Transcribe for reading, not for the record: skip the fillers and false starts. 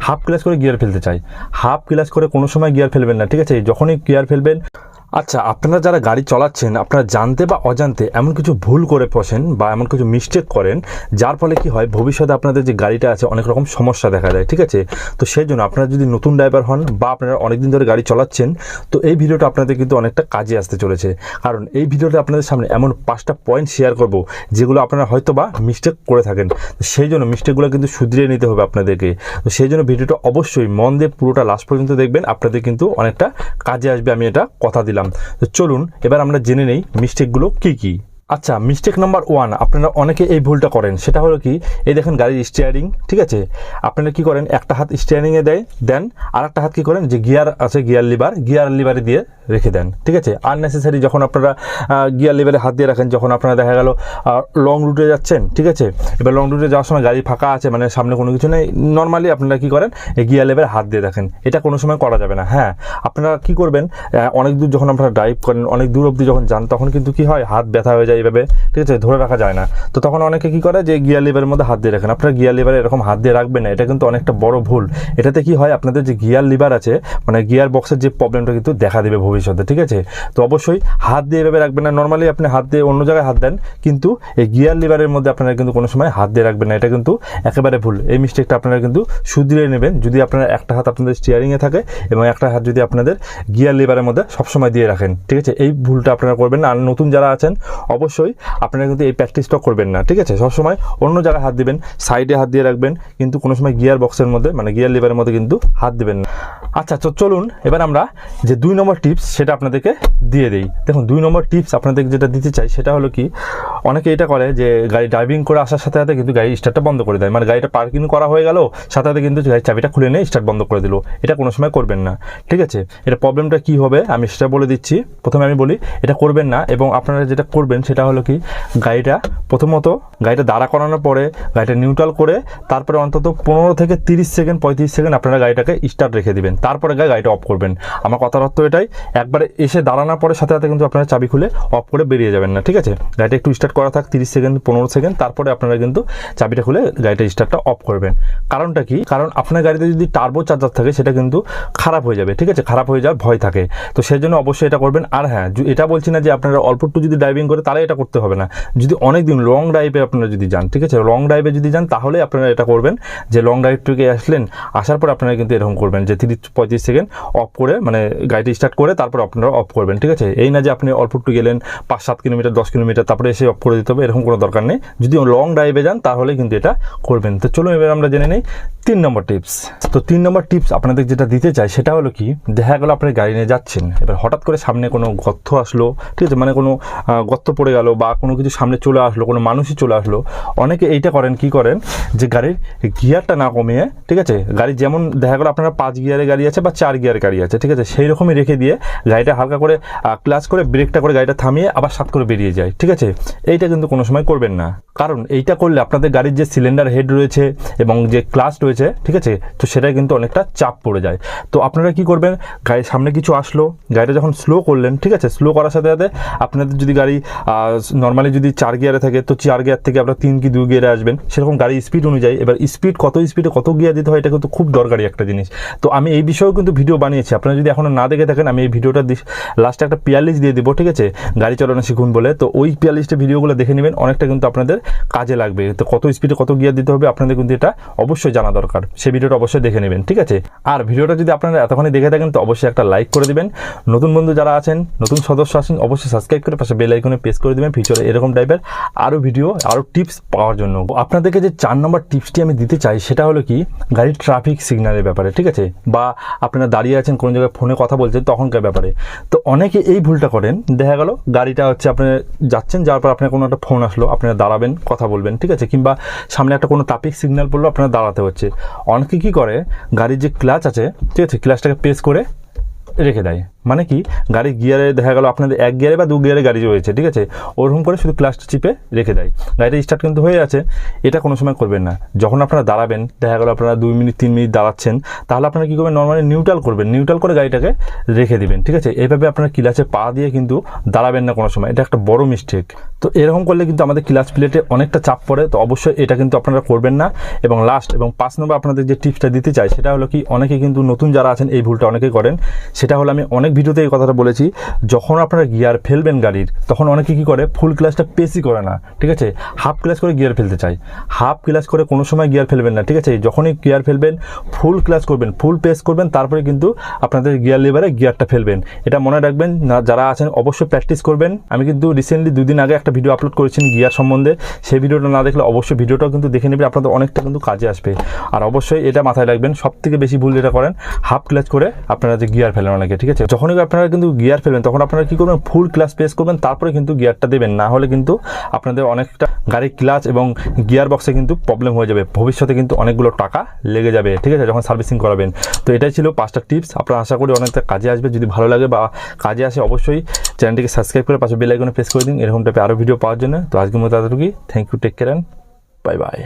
Half clutch করে gear ফেলতে চাই, হাফ ক্লাচ করে কোনো সময় গিয়ার ফেলবেন না, ঠিক আছে? যখনই গিয়ার ফেলবেন, আচ্ছা আপনারা যারা গাড়ি চালাচ্ছেন আপনারা জানতে বা অজান্তে এমন কিছু ভুল করে বসেন বা এমন কিছু মিস্টেক করেন যার ফলে কি হয় ভবিষ্যতে আপনাদের যে গাড়িটা আছে অনেক রকম সমস্যা দেখা যায়, ঠিক আছে? তো সেই জন্য আপনারা যদি নতুন ড্রাইভার হন বা আপনারা অনেকদিন ধরে গাড়ি চালাচ্ছেন তো এই ভিডিওটা আপনাদের কিন্তু অনেকটা কাজে আসতে চলেছে, কারণ এই ভিডিওটা আপনাদের সামনে এমন 5টা পয়েন্ট শেয়ার করব যেগুলো আপনারা হয়তো বা মিস্টেক করে থাকেন, তো সেই জন্য মিস্টেকগুলো কিন্তু শুধরিয়ে নিতে হবে আপনাদেরকে। তো সেই জন্য ভিডিওটা অবশ্যই মন দিয়ে পুরোটা লাস্ট পর্যন্ত দেখবেন, আপনাদের কিন্তু অনেকটা কাজে আসবে, আমি এটা কথা দিলাম। তো চলুন এবার আমরা জেনে নেই মিস্টেকগুলো কি কি। আচ্ছা, মিস্টেক নাম্বার 1, আপনারা অনেকে এই ভুলটা করেন, সেটা হলো কি, এই দেখেন গাড়ির স্টিয়ারিং, ঠিক আছে? আপনারা কি করেন, একটা হাত স্টিয়ারিংয়ে দেন আর একটা হাত কি করেন, যে গিয়ার আছে গিয়ার লিভারে দিয়ে রেখে দেন, ঠিক আছে? আননেসেসারি যখন আপনারা গিয়ার লিভারে হাত দিয়ে রাখেন, যখন আপনারা দেখা গেল লং রুটে যাচ্ছেন, ঠিক আছে? এবার লং রুটে যাওয়ার সময় গাড়ি ফাঁকা আছে, মানে সামনে কোনো কিছু নেই, নর্মালি আপনারা কি করেন, এই গিয়ার লিভারে হাত দিয়ে রাখেন, এটা কোনো সময় করা যাবে না। হ্যাঁ, আপনারা কি করবেন, অনেক দূর যখন আপনারা ড্রাইভ করেন, অনেক দূর অবধি যখন যান, তখন কিন্তু কি হয়, হাত ব্যথা হয়ে যায় এইভাবে, ঠিক আছে? ধরে রাখা যায় না। তো তখন অনেকে কি করে, যে গিয়ার লিভারের মধ্যে হাত দিয়ে রাখেন, আপনারা গিয়ার লিভারে এরকম হাত দিয়ে রাখবেন না, এটা কিন্তু অনেকটা বড় ভুল। এটাতে কি হয়, আপনাদের যে গিয়ার লিভার আছে, মানে গিয়ার বক্সের যে প্রবলেমটা কিন্তু দেখা দেবে ভবিষ্যতে, ঠিক আছে? তো অবশ্যই হাত দিয়ে এভাবে রাখবেন না, নর্মালি আপনি হাত দিয়ে অন্য জায়গায় হাত দেন, কিন্তু এই গিয়ার লিভারের মধ্যে আপনারা কিন্তু কোনো সময় হাত দিয়ে রাখবেন না, এটা কিন্তু একেবারে ভুল। এই মিস্টেকটা আপনারা কিন্তু শুধরিয়ে নেবেন, যদি আপনারা একটা হাত আপনাদের স্টিয়ারিংয়ে থাকে এবং একটা হাত যদি আপনাদের গিয়ার লিভারের মধ্যে সবসময় দিয়ে রাখেন, ঠিক আছে? এই ভুলটা আপনারা করবেন না। আর নতুন যারা আছেন অবশ্যই আপনারা কিন্তু এই প্র্যাকটিসটা করবেন না, ঠিক আছে? সবসময় অন্য জায়গায় হাত দিবেন, সাইডে হাত দিয়ে রাখবেন, কিন্তু কোনো সময় গিয়ার বক্সের মধ্যে মানে গিয়ার লিভারের মধ্যে কিন্তু হাত দিবেন না। আচ্ছা, তো চলুন এবার আমরা যে 2 নম্বর টিপস সেটা আপনাদেরকে দিয়ে দেই। দেখুন, 2 নম্বর টিপস আপনাদেরকে যেটা দিতে চাই সেটা হলো কি, অনেকে এটা করে যে গাড়ি ড্রাইভিং করে আসার সাথে সাথে কিন্তু গাড়ি স্টার্টটা বন্ধ করে দেয়, মানে গাড়িটা পার্কিং করা হয়ে গেল, সাথে সাথে কিন্তু গাড়ির চাবিটা খুলে নিয়ে স্টার্ট বন্ধ করে দিল। এটা কোনো সময় করবেন না, ঠিক আছে? এটা প্রবলেমটা কি হবে আমি সেটা বলে দিচ্ছি। প্রথমে আমি বলি এটা করবেন না, এবং আপনারা যেটা করবেন সেটা হলো কি, প্রথমত গাড়িটা দাঁড়া করানোর পরে গাড়িটা নিউট্রাল করে তারপরে অন্তত 15 থেকে 30 সেকেন্ড 35 সেকেন্ড আপনারা গাড়িটাকে স্টার্ট রেখে দিবেন, তারপরে গাড়িটা অফ করবেন। আমার কথার অর্থ এটাই, একবারে এসে দাঁড়ানোর পরে সাথে সাথে কিন্তু আপনারা চাবি খুলে অফ করে বেরিয়ে যাবেন না, ঠিক আছে? গাড়িটা একটু স্টার্ট করা থাক 30 সেকেন্ড 15 সেকেন্ড, তারপরে আপনারা কিন্তু চাবিটা খুলে গাড়িটা স্টার্টটা অফ করবেন। কারণটা কি, কারণ আপনার গাড়িতে যদি টার্বো চার্জার থাকে সেটা কিন্তু খারাপ হয়ে যাবে, ঠিক আছে? খারাপ হয়ে যাওয়ার ভয় থাকে, তো সেই জন্য অবশ্যই এটা করবেন। আর হ্যাঁ, এটা বলছি না যে আপনারা অল্প একটু যদি ড্রাইভিং করে তাহলে এটা করতে হবে না, যদি অনেক দিন লং ড্রাইভে আপনারা যদি যান, ঠিক আছে? লং ড্রাইভে যদি যান তাহলে আপনারা এটা করবেন, যে লং ড্রাইভ থেকে আসার পর আপনারা কিন্তু এরকম করবেন যে 30-35 সেকেন্ড অফ করে, মানে গাড়িটি স্টার্ট করে তারপর আপনারা অফ করবেন, ঠিক আছে? এই না যে আপনি অল্প একটু গেলেন 5-7 কিলোমিটার 10 কিলোমিটার তারপরে এসে অফ করে দিতে হবে, এরকম কোনো দরকার নেই। যদি লং ড্রাইভে যান তাহলে কিন্তু এটা করবেন। তো চলুন এবার আমরা জেনে নেই 3 নম্বর টিপস। তো 3 নম্বর টিপস আপনাদের যেটা দিতে চাই সেটা হলো কি, দেখা গেল আপনি গাড়ি নিয়ে যাচ্ছেন, এবার হঠাৎ করে সামনে কোনো গর্ত আসলো, ঠিক আছে? মানে কোনো গর্ত পড়ে গেল বা কোনো কিছু সামনে চলে আসলো, কোনো মানুষই চলে আসলো, অনেকে এইটা করেন, কি করেন, যে গাড়ির গিয়ারটা না কমিয়ে, ঠিক আছে? গাড়ি যেমন দেখা গেলো আপনার 5 গিয়ারের গাড়ি আছে বা 4 গিয়ারের গাড়ি আছে, ঠিক আছে? সেই রকমই রেখে দিয়ে গাড়িটা হালকা করে ক্লাচ করে ব্রেকটা করে গাড়িটা থামিয়ে আবার সাত করে বেরিয়ে যায়, ঠিক আছে? এইটা কিন্তু কোনো সময় করবেন না, কারণ এইটা করলে আপনাদের গাড়ির যে সিলিন্ডার হেড রয়েছে এবং যে ক্লাচ রয়েছে, ঠিক আছে, তো সেটা কিন্তু অনেকটা চাপ পড়ে যায়। তো আপনারা কি করবেন, গাড়ির সামনে কিছু আসলো, গাড়িটা যখন স্লো করলেন, ঠিক আছে? স্লো করার সাথে সাথে আপনাদের যদি গাড়ি নর্মালি যদি 4 গিয়ারে থাকে তো 4 গিয়ার থেকে আপনারা 3 কি 2 গিয়ারে আসবেন, সেরকম গাড়ির স্পিড অনুযায়ী। এবার স্পিড কত স্পিডে কত গিয়ার দিতে হয় এটা কিন্তু খুব দরকারি একটা জিনিস। তো আমি এই বিষয়েও কিন্তু ভিডিও বানিয়েছি, আপনারা যদি এখনও না দেখে থাকেন আমি এই ভিডিওটা লাস্টে একটা প্লেলিস্ট দিয়ে দেবো, ঠিক আছে? গাড়ি চালানো শিখুন বলে, তো ওই প্লেলিস্টে ভিডিওগুলো দেখে নেবেন, অনেকটা কিন্তু আপনাদের কাজে লাগবে। তো কত স্পিডে কত গিয়ার দিতে হবে আপনাদের কিন্তু এটা অবশ্যই জানা দরকার, সেই ভিডিওটা অবশ্যই দেখে নেবেন, ঠিক আছে? আর ভিডিওটা যদি আপনারা এতক্ষণে দেখে থাকেন তো অবশ্যই একটা লাইক করে দিবেন। নতুন বন্ধু যারা আছেন, নতুন সদস্য আছেন, অবশ্যই সাবস্ক্রাইব করে পাশে বেল আইকনে প্রেস করে দিবেন ফিউচারে এরকম টাইপের আরও ভিডিও আরও টিপস পাওয়ার জন্য। আপনাদেরকে যে 4 নম্বর টিপসটি আমি দিতে চাই সেটা হলো কি, গাড়ির ট্রাফিক সিগন্যালের ব্যাপারে, ঠিক আছে? বা আপনারা দাঁড়িয়ে আছেন কোনো জায়গায় ফোনে কথা বলছেন তখনকার ব্যাপারে। তো অনেকে এই ভুলটা করেন, দেখা গেল গাড়িটা হচ্ছে আপনি যাচ্ছেন, যাওয়ার পর আপনার কোনো একটা ফোন আসলো, আপনারা দাঁড়াবেন কথা বলবেন, ঠিক আছে? কিংবা সামনে একটা কোনো ট্রাফিক সিগন্যাল পড়লো, আপনারা দাঁড়াতে হচ্ছে। অনেকে কী করে, গাড়ির যে ক্লাচ আছে, ঠিক আছে, ক্লাচটাকে প্রেস করে রেখে দেয়। মানে কি, গাড়ি গিয়ারে দেখা গেল আপনাদের 1 গিয়ারে বা 2 গিয়ারে গাড়ি রয়েছে, ঠিক আছে, ওরকম করে শুধু ক্লাচটা চিপে রেখে দেয়, গাড়িটা স্টার্ট কিন্তু হয়ে আছে। এটা কোনো সময় করবেন না। যখন আপনারা দাঁড়াবেন, দেখা গেল আপনারা 2 মিনিট 3 মিনিট দাঁড়াচ্ছেন, তাহলে আপনারা কী করবেন, নর্মালি নিউট্রাল করবেন, নিউট্রাল করে গাড়িটাকে রেখে দিবেন, ঠিক আছে। এইভাবে আপনারা ক্লাচে পা দিয়ে কিন্তু দাঁড়াবেন না কোনো সময়, এটা একটা বড় মিস্টেক। তো এরকম করলে কিন্তু আমাদের ক্লাচ প্লেটে অনেকটা চাপ পড়ে, তো অবশ্যই এটা কিন্তু আপনারা করবেন না। এবং লাস্ট এবং 5 নম্বর আপনাদের যে টিপসটা দিতে চাই সেটা হলো কি, অনেকে কিন্তু নতুন যারা আছেন এই ভুলটা অনেকেই করেন। সেটা হলো, আমি অনেক ভিডিওতে এই কথাটা বলেছি, যখন আপনারা গিয়ার ফেলবেন গাড়ির, তখন অনেকে কী করে, ফুল ক্লাচটা পেসি করে না, ঠিক আছে, হাফ ক্লাচ করে গিয়ার ফেলতে চাই। হাফ ক্লাচ করে কোনো সময় গিয়ার ফেলবেন না, ঠিক আছে। যখনই গিয়ার ফেলবেন ফুল ক্লাচ করবেন, ফুল পেস করবেন, তারপরে কিন্তু আপনাদের গিয়ার লিভারে গিয়ারটা ফেলবেন। এটা মনে রাখবেন, না যারা আছেন অবশ্যই প্র্যাকটিস করবেন। আমি কিন্তু রিসেন্টলি 2 দিন আগে একটা ভিডিও আপলোড করেছি গিয়ার সম্বন্ধে, সেই ভিডিওটা না দেখলে অবশ্যই ভিডিওটাও কিন্তু দেখে নেবেন, আপনাদের অনেকটা কিন্তু কাজে আসবে। আর অবশ্যই এটা মাথায় রাখবেন, সবথেকে বেশি ভুল যেটা করেন, হাফ ক্লাচ করে আপনারা যে গিয়ার ফেলেন অনেকে, ঠিক আছে। যখনই আপনারা কিন্তু গিয়ার ফেলবেন তখন আপনারা কী করবেন, ফুল ক্লাচ প্রেস করবেন, তারপরে কিন্তু গিয়ারটা দেবেন, না হলে কিন্তু আপনাদের অনেকটা গাড়ির ক্লাচ এবং গিয়ার বক্সে কিন্তু প্রবলেম হয়ে যাবে, ভবিষ্যতে কিন্তু অনেকগুলো টাকা লেগে যাবে, ঠিক আছে, যখন সার্ভিসিং করাবেন। তো এটাই ছিল 5টা টিপস, আপনারা আশা করি অনেকটা কাজে আসবে। যদি ভালো লাগে বা কাজে আসে অবশ্যই চ্যানেলটিকে সাবস্ক্রাইব করে পাশে বেল আইকনে প্রেস করে দিন এরকম টাইপে আরও ভিডিও পাওয়ার জন্য। তো আজকের মতো এতটুকুই। Thank you, take care, bye by.